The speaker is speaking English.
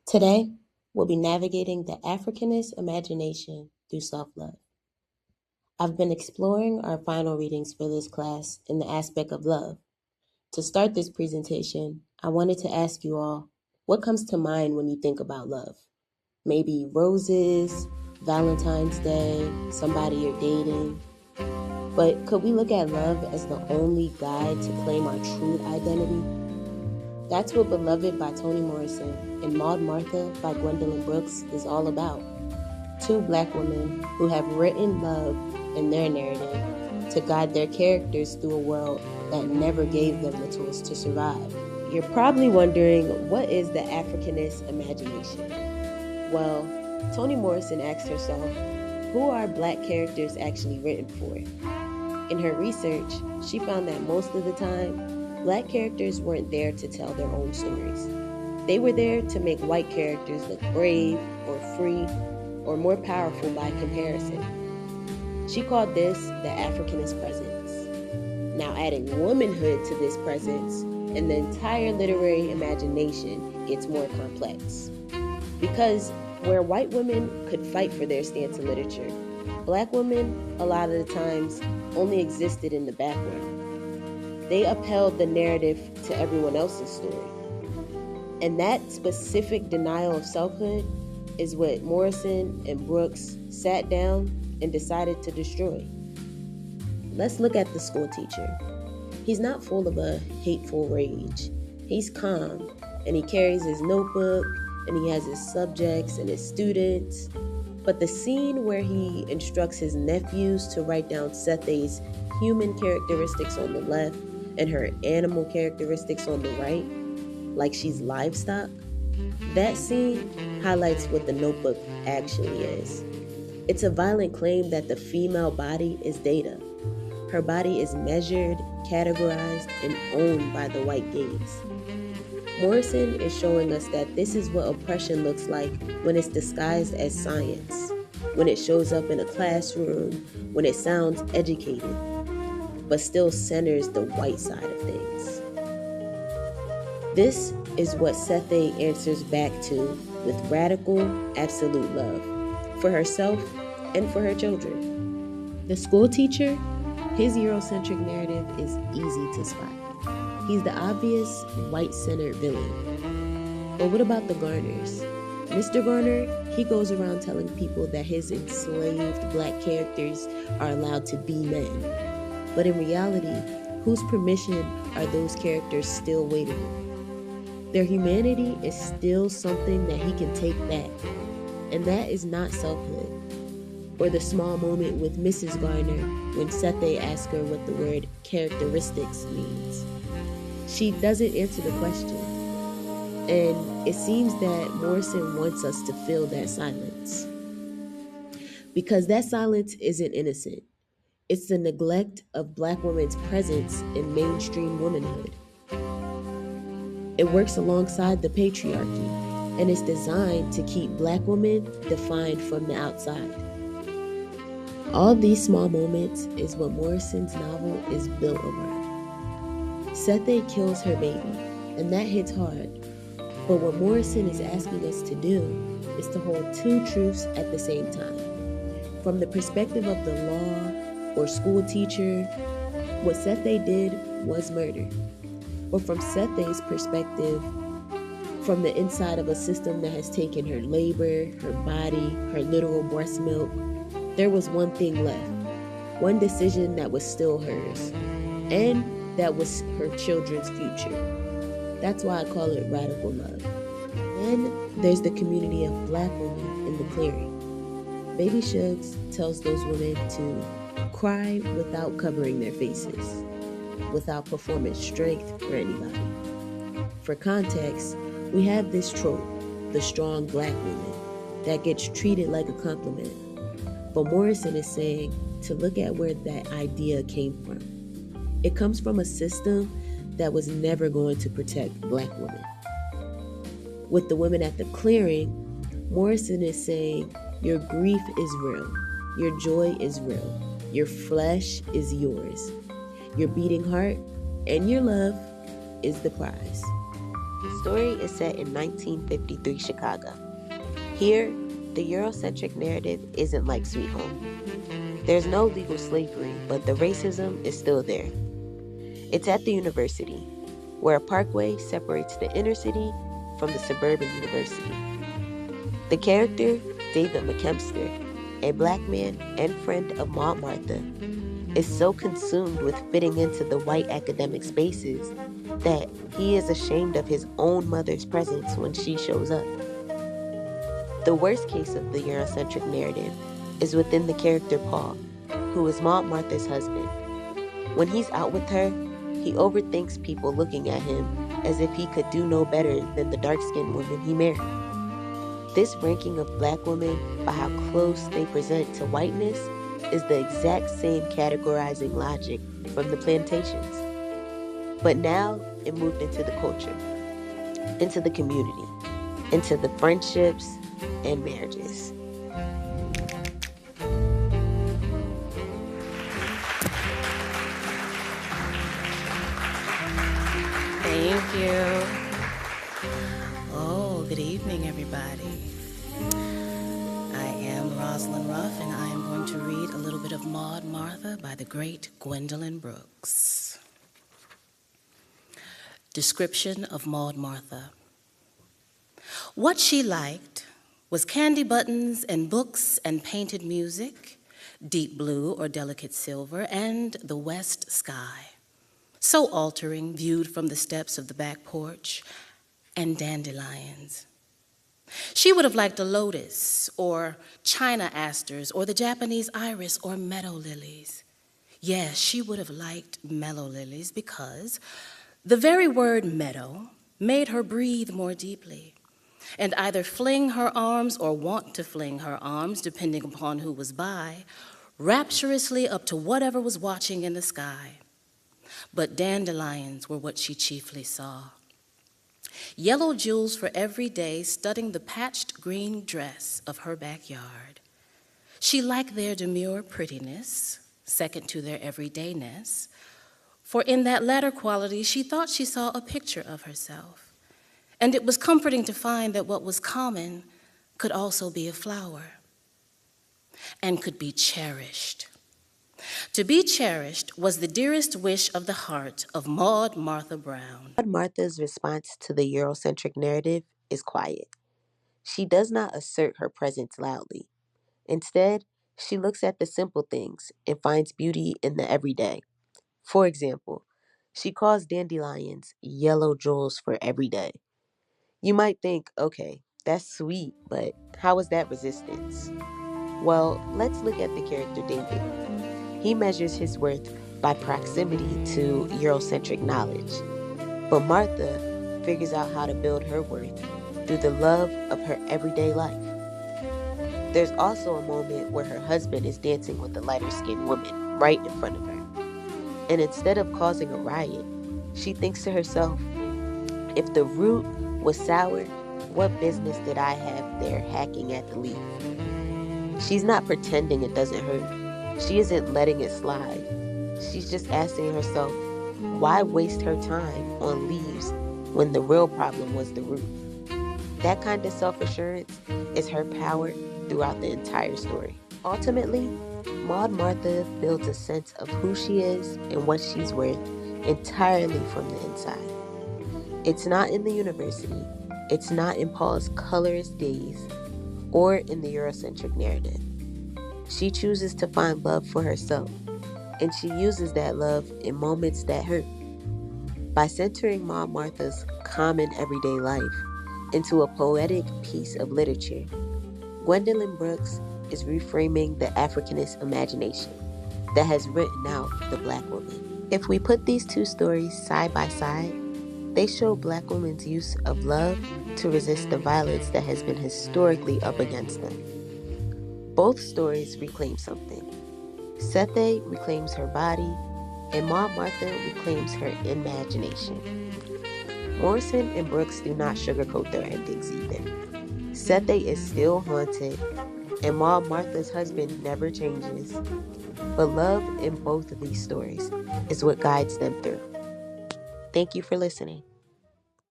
Today, we'll be navigating the Africanist imagination through self-love. I've been exploring our final readings for this class in the aspect of love. To start this presentation, I wanted to ask you all, what comes to mind when you think about love? Maybe roses, Valentine's Day, somebody you're dating. But could we look at love as the only guide to claim our true identity? That's what Beloved by Toni Morrison and Maud Martha by Gwendolyn Brooks is all about. Two Black women who have written love in their narrative to guide their characters through a world that never gave them the tools to survive. You're probably wondering, what is the Africanist imagination? Well, Toni Morrison asked herself, who are Black characters actually written for? In her research, she found that most of the time, Black characters weren't there to tell their own stories. They were there to make white characters look brave or free or more powerful by comparison. She called this the Africanist presence. Now adding womanhood to this presence, and the entire literary imagination gets more complex. Because where white women could fight for their stance in literature, Black women, a lot of the times, only existed in the background. They upheld the narrative to everyone else's story. And that specific denial of selfhood is what Morrison and Brooks sat down and decided to destroy. Let's look at the school teacher. He's not full of a hateful rage. He's calm, and he carries his notebook, and he has his subjects and his students. But the scene where he instructs his nephews to write down Sethe's human characteristics on the left and her animal characteristics on the right, like she's livestock, that scene highlights what the notebook actually is. It's a violent claim that the female body is data. Her body is measured, categorized, and owned by the white gaze. Morrison is showing us that this is what oppression looks like when it's disguised as science, when it shows up in a classroom, when it sounds educated, but still centers the white side of things. This is what Sethe answers back to with radical, absolute love for herself and for her children. The school teacher, his Eurocentric narrative is easy to spot. He's the obvious white-centered villain. But what about the Garners? Mr. Garner, he goes around telling people that his enslaved Black characters are allowed to be men. But in reality, whose permission are those characters still waiting on? Their humanity is still something that he can take back, and that is not selfhood. Or the small moment with Mrs. Garner when Sethe asks her what the word characteristics means. She doesn't answer the question, and it seems that Morrison wants us to fill that silence. Because that silence isn't innocent. It's the neglect of Black women's presence in mainstream womanhood. It works alongside the patriarchy, and it's designed to keep Black women defined from the outside. All these small moments is what Morrison's novel is built around. Sethe kills her baby, and that hits hard. But what Morrison is asking us to do is to hold two truths at the same time. From the perspective of the law or school teacher, what Sethe did was murder. Or from Sethe's perspective, from the inside of a system that has taken her labor, her body, her literal breast milk, there was one thing left, one decision that was still hers, and that was her children's future. That's why I call it radical love. Then there's the community of Black women in the clearing. Baby Suggs tells those women to cry without covering their faces, without performing strength for anybody. For context, we have this trope, the strong Black woman, that gets treated like a compliment. But Morrison is saying to look at where that idea came from. It comes from a system that was never going to protect Black women. With the women at the clearing, Morrison is saying your grief is real, your joy is real, your flesh is yours, your beating heart and your love is the prize. The story is set in 1953 Chicago. Here, the Eurocentric narrative isn't like Sweet Home. There's no legal slavery, but the racism is still there. It's at the university, where a parkway separates the inner city from the suburban university. The character, David McKemster, a black man and friend of Maud Martha, is so consumed with fitting into the white academic spaces that he is ashamed of his own mother's presence when she shows up. The worst case of the Eurocentric narrative is within the character Paul, who is Maud Martha's husband. When he's out with her, he overthinks people looking at him as if he could do no better than the dark-skinned woman he married. This ranking of black women by how close they present to whiteness is the exact same categorizing logic from the plantations. But now it moved into the culture, into the community, into the friendships and marriages. Thank you. Oh, good evening, everybody. I am Rosalind Ruff, and I am going to read a little bit of Maud Martha by the great Gwendolyn Brooks. Description of Maud Martha. What she liked was candy buttons and books and painted music, deep blue or delicate silver, and the west sky. So altering, viewed from the steps of the back porch, and dandelions. She would have liked a lotus, or China asters, or the Japanese iris, or meadow lilies. Yes, she would have liked meadow lilies because the very word meadow made her breathe more deeply and either fling her arms or want to fling her arms, depending upon who was by, rapturously up to whatever was watching in the sky. But dandelions were what she chiefly saw. Yellow jewels for every day studding the patched green dress of her backyard. She liked their demure prettiness, second to their everydayness, for in that latter quality she thought she saw a picture of herself. And it was comforting to find that what was common could also be a flower and could be cherished. To be cherished was the dearest wish of the heart of Maud Martha Brown. Maud Martha's response to the Eurocentric narrative is quiet. She does not assert her presence loudly. Instead, she looks at the simple things and finds beauty in the everyday. For example, she calls dandelions yellow jewels for every day. You might think, okay, that's sweet, but how is that resistance? Well, let's look at the character David. He measures his worth by proximity to Eurocentric knowledge. But Martha figures out how to build her worth through the love of her everyday life. There's also a moment where her husband is dancing with a lighter-skinned woman right in front of her. And instead of causing a riot, she thinks to herself, if the root was sour, what business did I have there hacking at the leaf? She's not pretending it doesn't hurt. She isn't letting it slide. She's just asking herself, why waste her time on leaves when the real problem was the root? That kind of self-assurance is her power throughout the entire story. Ultimately, Maud Martha builds a sense of who she is and what she's worth entirely from the inside. It's not in the university, it's not in Paul's colorist days, or in the Eurocentric narrative. She chooses to find love for herself, and she uses that love in moments that hurt. By centering Maud Martha's common everyday life into a poetic piece of literature, Gwendolyn Brooks is reframing the Africanist imagination that has written out the Black woman. If we put these two stories side by side, they show Black women's use of love to resist the violence that has been historically up against them. Both stories reclaim something. Sethe reclaims her body, and Maud Martha reclaims her imagination. Morrison and Brooks do not sugarcoat their endings either. Sethe is still haunted, and Maud Martha's husband never changes. But love in both of these stories is what guides them through. Thank you for listening.